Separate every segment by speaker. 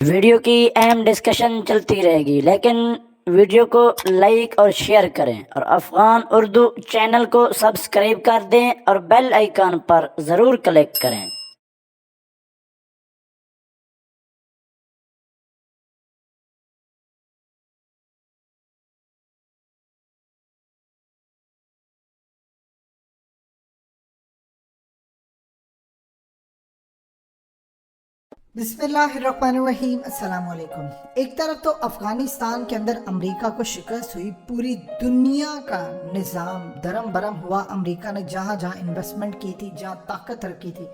Speaker 1: Video کی اہم discussion چلتی رہے گی، لیکن ویڈیو کو لائک اور شیئر کریں اور افغان اردو چینل کو سبسکرائب کر دیں اور بیل آئیکن پر ضرور کلک کریں۔
Speaker 2: بسم اللہ الرحمن الرحیم۔ السلام علیکم۔ ایک طرف تو افغانستان کے اندر امریکہ کو شکست ہوئی، پوری دنیا کا نظام درم برم ہوا، امریکہ نے جہاں جہاں انویسٹمنٹ کی تھی، جہاں طاقت رکھی تھی،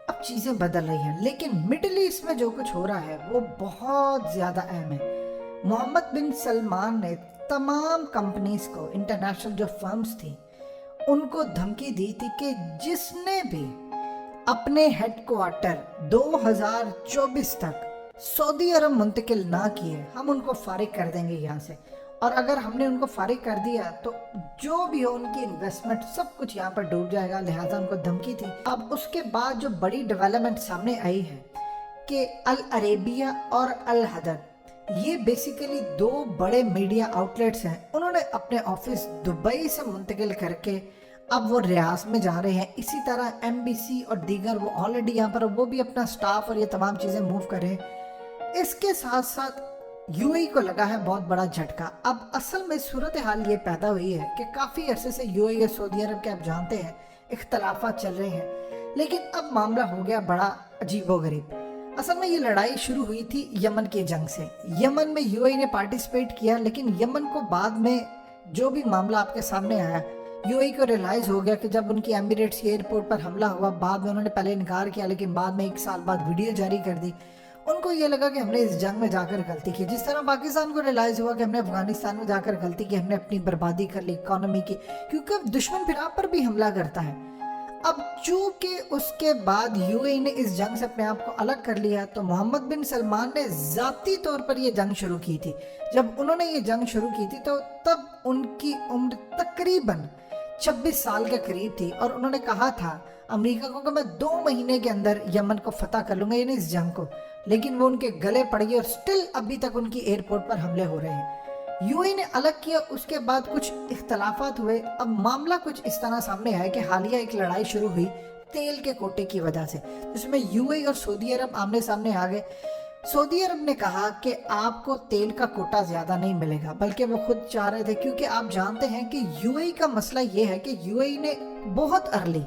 Speaker 2: اب چیزیں بدل رہی ہیں۔ لیکن مڈل ایسٹ میں جو کچھ ہو رہا ہے وہ بہت زیادہ اہم ہے۔ محمد بن سلمان نے تمام کمپنیز کو، انٹرنیشنل جو فرمز تھی، ان کو دھمکی دی تھی کہ جس نے بھی اپنے ہیڈ کوارٹر 2024 تک سعودی عرب منتقل نہ کیے، ہم ان کو فارغ کر دیں گے یہاں سے، اور اگر ہم نے ان کو فارغ کر دیا تو جو بھی ہو ان کی انویسٹمنٹ سب کچھ یہاں پر ڈوب جائے گا، لہٰذا ان کو دھمکی تھی۔ اب اس کے بعد جو بڑی ڈیولپمنٹ سامنے آئی ہے کہ العربیہ اور الحدث، یہ بیسیکلی دو بڑے میڈیا آؤٹلیٹس ہیں، انہوں نے اپنے آفس دبئی سے منتقل کر کے اب وہ ریاض میں جا رہے ہیں۔ اسی طرح ایم بی سی اور دیگر وہ آلریڈی یہاں پر وہ بھی اپنا سٹاف اور یہ تمام چیزیں موو کر رہے ہیں۔ اس کے ساتھ ساتھ یو اے کو لگا ہے بہت بڑا جھٹکا۔ اب اصل میں صورتحال یہ پیدا ہوئی ہے کہ کافی عرصے سے یو اے اور سعودی عرب کے آپ جانتے ہیں اختلافات چل رہے ہیں، لیکن اب معاملہ ہو گیا بڑا عجیب و غریب۔ اصل میں یہ لڑائی شروع ہوئی تھی یمن کی جنگ سے۔ یمن میں یو اے نے پارٹیسپیٹ کیا، لیکن یمن کو بعد میں جو بھی معاملہ آپ کے سامنے آیا، یو اے کو ریلائز ہو گیا کہ جب ان کی ایمریٹس کی ایئرپورٹ پر حملہ ہوا، بعد میں انہوں نے پہلے انکار کیا، لیکن بعد میں 1 سال بعد ویڈیو جاری کر دی۔ ان کو یہ لگا کہ ہم نے اس جنگ میں جا کر غلطی کی، جس طرح پاکستان کو ریلائز ہوا کہ ہم نے افغانستان میں جا کر غلطی کی، ہم نے اپنی بربادی کر لی اکانومی کی، کیونکہ دشمن پھر آپ پر بھی حملہ کرتا ہے۔ اب چونکہ اس کے بعد یو اے نے اس جنگ سے اپنے آپ کو الگ کر لیا، تو محمد بن سلمان نے ذاتی طور پر یہ جنگ شروع کی تھی۔ جب انہوں نے یہ جنگ شروع کی تھی تو تب ان کی عمر تقریباً 26 سال کے قریب تھی، اور انہوں نے کہا تھا امریکہ کو کہ میں 2 مہینے کے اندر یمن کو فتح کر لوں گا، یعنی اس جنگ کو، لیکن وہ ان کے گلے پڑ گئی اور سٹل ابھی تک ان کی ایئرپورٹ پر حملے ہو رہے ہیں۔ یو اے نے الگ کیا، اس کے بعد کچھ اختلافات ہوئے۔ اب معاملہ کچھ اس طرح سامنے آیا کہ حالیہ ایک لڑائی شروع ہوئی تیل کے کوٹے کی وجہ سے، جس میں یو اے اور سعودی عرب آمنے سامنے آ گئے۔ سعودی عرب نے کہا کہ آپ کو تیل کا کوٹا زیادہ نہیں ملے گا، بلکہ وہ خود چاہ رہے تھے، کیونکہ آپ جانتے ہیں کہ یو اے کا مسئلہ یہ ہے کہ یو اے نے بہت ارلی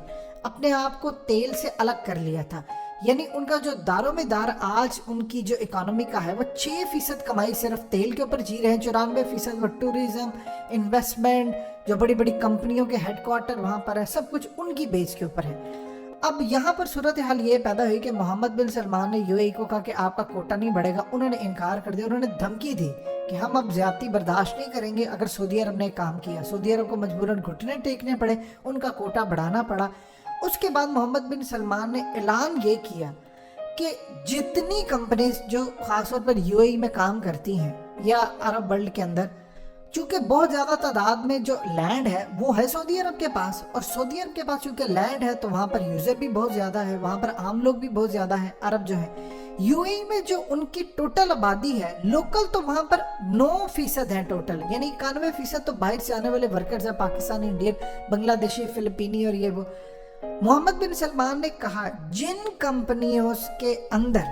Speaker 2: اپنے آپ کو تیل سے الگ کر لیا تھا، یعنی ان کا جو دارومدار آج ان کی جو اکانومی کا ہے وہ 6% کمائی صرف تیل کے اوپر جی رہے ہیں، 94% وہ ٹوریزم، انویسٹمنٹ، جو بڑی بڑی کمپنیوں کے ہیڈ کوارٹر وہاں پر ہے، سب کچھ ان کی بیس کے اوپر ہے۔ اب یہاں پر صورتحال یہ پیدا ہوئی کہ محمد بن سلمان نے یو اے کو کہا کہ آپ کا کوٹا نہیں بڑھے گا، انہوں نے انکار کر دیا، انہوں نے دھمکی دی کہ ہم اب زیادتی برداشت نہیں کریں گے اگر سعودی عرب نے کام کیا۔ سعودی عرب کو مجبوراً گھٹنے ٹیکنے پڑے، ان کا کوٹا بڑھانا پڑا۔ اس کے بعد محمد بن سلمان نے اعلان یہ کیا کہ جتنی کمپنیز جو خاص طور پر یو اے میں کام کرتی ہیں یا عرب ورلڈ کے اندر، چونکہ بہت زیادہ تعداد میں جو لینڈ ہے وہ ہے سعودی عرب کے پاس، اور سعودی عرب کے پاس چونکہ لینڈ ہے تو وہاں پر یوزر بھی بہت زیادہ ہے، وہاں پر عام لوگ بھی بہت زیادہ ہیں، عرب جو ہیں۔ یو اے میں جو ان کی ٹوٹل آبادی ہے لوکل، تو وہاں پر 9% ہیں ٹوٹل، یعنی 91% تو باہر سے آنے والے ورکرز ہیں، پاکستانی، انڈین، بنگلہ دیشی، فلپینی اور یہ وہ۔ محمد بن سلمان نے کہا جن کمپنیوں کے اندر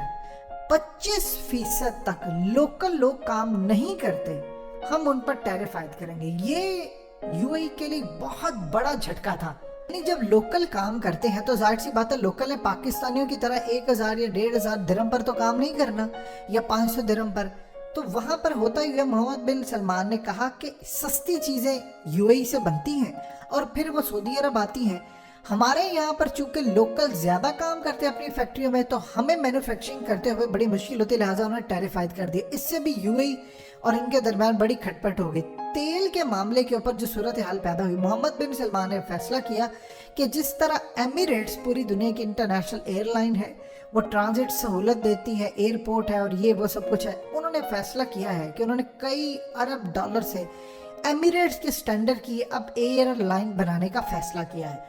Speaker 2: 25% تک لوکل لوگ کام نہیں کرتے، ہم ان پر ٹیرف عائد کریں گے۔ یہ یو اے کے لیے بہت بڑا جھٹکا تھا، یعنی جب لوکل کام کرتے ہیں تو ظاہر سی بات ہے لوکل نے پاکستانیوں کی طرح 1000 یا 1500 درہم پر تو کام نہیں کرنا، یا 500 درہم پر۔ تو وہاں پر ہوتا ہی ہے، محمد بن سلمان نے کہا کہ سستی چیزیں یو اے سے بنتی ہیں اور پھر وہ سعودی عرب آتی ہیں۔ ہمارے یہاں پر چونکہ لوکل زیادہ کام کرتے ہیں اپنی فیکٹریوں میں، تو ہمیں مینوفیکچرنگ کرتے ہوئے بڑی مشکل ہوتی ہے، لہٰذا انہوں نے ٹیرف عائد کر دیا۔ اس سے بھی یو اے اور ان کے درمیان بڑی کھٹ پٹ ہو گئی۔ تیل کے معاملے کے اوپر جو صورتحال پیدا ہوئی، محمد بن سلمان نے فیصلہ کیا کہ جس طرح ایمریٹس پوری دنیا کی انٹرنیشنل ایئر لائن ہے، وہ ٹرانزٹ سہولت دیتی ہے، ایئرپورٹ ہے اور یہ وہ سب کچھ ہے، انہوں نے فیصلہ کیا ہے کہ انہوں نے کئی ارب ڈالر سے ایمریٹس کے سٹینڈرڈ کی اب ایئر لائن بنانے کا فیصلہ کیا ہے۔